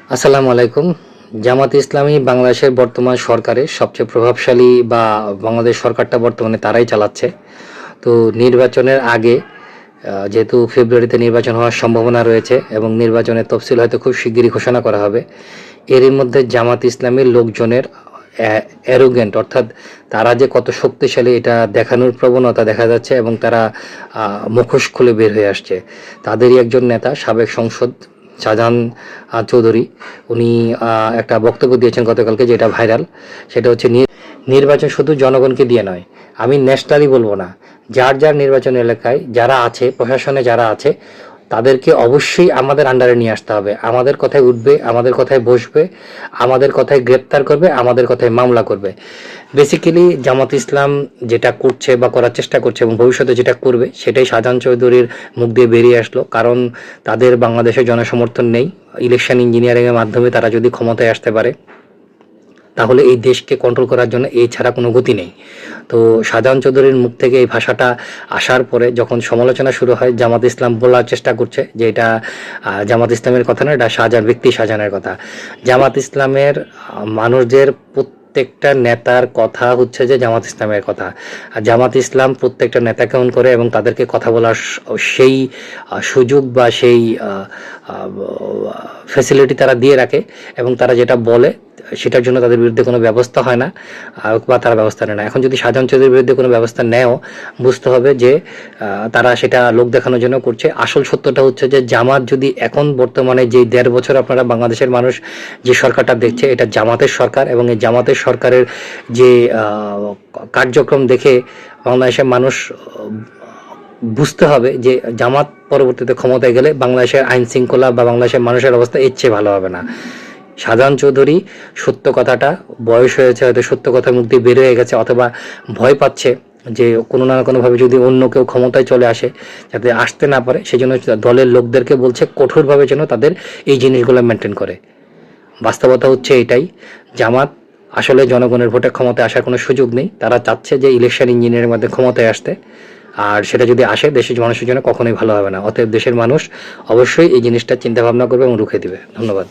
আসসালামু আলাইকুম। জামাত ইসলামী বাংলাদেশের বর্তমান সরকারের সবচেয়ে প্রভাবশালী বা বাংলাদেশ সরকারটা বর্তমানে তারাই চালাচ্ছে। তো নির্বাচনের আগে যেহেতু ফেব্রুয়ারিতে নির্বাচন হওয়ার সম্ভাবনা রয়েছে এবং নির্বাচনের তফসিল হয়তো খুব শিগগিরই ঘোষণা করা হবে। এরই মধ্যে জামাত ইসলামীর লোকজনের অ্যারোগেন্ট অর্থাৎ তারা যে কত শক্তিশালী এটা দেখানোর প্রবণতা দেখা যাচ্ছে এবং তারা মুখোশ খুলে বের হয়ে আসছে। তাদেরই একজন নেতা সাবেক সংসদ শাহজাহান চৌধুরী উনি একটা বক্তব্য দিয়েছেন গতকালকে, যেটা ভাইরাল। সেটা হচ্ছে নির্বাচন শুধু জনগণকে দিয়ে নয়, আমি ন্যাশনালি বলবো না, যার যার নির্বাচন এলাকায় যারা আছে, প্রশাসনে যারা আছে, তাদেরকে অবশ্যই আমাদের আন্ডারে নিয়ে আসতে হবে। আমাদের কথায় উঠবে, আমাদের কথায় বসবে, আমাদের কথায় গ্রেপ্তার করবে, আমাদের কথায় মামলা করবে। বেসিক্যালি জামাত ইসলাম যেটা করছে বা করার চেষ্টা করছে এবং ভবিষ্যতে যেটা করবে সেটাই শাহজাহান চৌধুরীর মুখ দিয়ে বেরিয়ে আসলো। কারণ তাদের বাংলাদেশে জনসমর্থন নেই। ইলেকশন ইঞ্জিনিয়ারিংয়ের মাধ্যমে তারা যদি ক্ষমতায় আসতে পারে তাহলে এই দেশকে কন্ট্রোল করার জন্য এই ছাড়া কোনো গতি নেই। তো শাহজাহান চৌধুরীর মুখ থেকে এই ভাষাটা আসার পরে যখন সমালোচনা শুরু হয়, জামাত ইসলাম বলার চেষ্টা করছে যে এটা জামাত ইসলামের কথা না, এটা শাহজাহানের কথা। জামাত ইসলামের মানুষদের প্রত্যেকটা নেতার কথা হচ্ছে যে জামাত ইসলামের কথা। আর জামাত ইসলাম প্রত্যেকটা নেতাকে অন করে এবং তাদেরকে কথা বলার সেই সুযোগ বা সেই ফ্যাসিলিটি তারা দিয়ে রাখে এবং তারা যেটা বলে সেটার জন্য তাদের বিরুদ্ধে কোনো ব্যবস্থা হয় না বা তারা ব্যবস্থা নেয় না। এখন যদি শাহজাহান চৌধুরীর বিরুদ্ধে কোনো ব্যবস্থা নেয়ও, বুঝতে হবে যে তারা সেটা লোক দেখানোর জন্য করছে। আসল সত্যটা হচ্ছে যে জামাত যদি এখন বর্তমানে যে 1.5 বছর আপনারা বাংলাদেশের মানুষ যে সরকারটা দেখছে, এটা জামাতের সরকার এবং এই জামাতের সরকারের যে কার্যক্রম দেখে বাংলাদেশের মানুষ বুঝতে হবে যে জামাত পরবর্তীতে ক্ষমতায় গেলে বাংলাদেশের আইন শৃঙ্খলা বা বাংলাদেশের মানুষের অবস্থা এর চেয়ে ভালো হবে না। শাহজাহান চৌধুরী সত্য কথাটা, বয়স হয়েছে, হয়তো সত্য কথার মুখ দিয়ে বের হয়ে গেছে, অথবা ভয় পাচ্ছে যে কোনো না কোনোভাবে যদি অন্য কেউ ক্ষমতায় চলে আসে যাতে আসতে না পারে, সেই জন্য দলের লোকদেরকে বলছে কঠোরভাবে যেন তাদের এই জিনিসগুলো মেনটেন করে। বাস্তবতা হচ্ছে এটাই, জামাত আসলে জনগণের ভোটে ক্ষমতায় আসার কোনো সুযোগ নেই। তারা চাচ্ছে যে ইলেকশন ইঞ্জিনিয়ারের মধ্যে ক্ষমতায় আসতে, আর সেটা যদি আসে দেশের মানুষের জন্য কখনোই ভালো হবে না। অতএব দেশের মানুষ অবশ্যই এই জিনিসটা চিন্তা ভাবনা করবে এবং রুখে দিবে। ধন্যবাদ।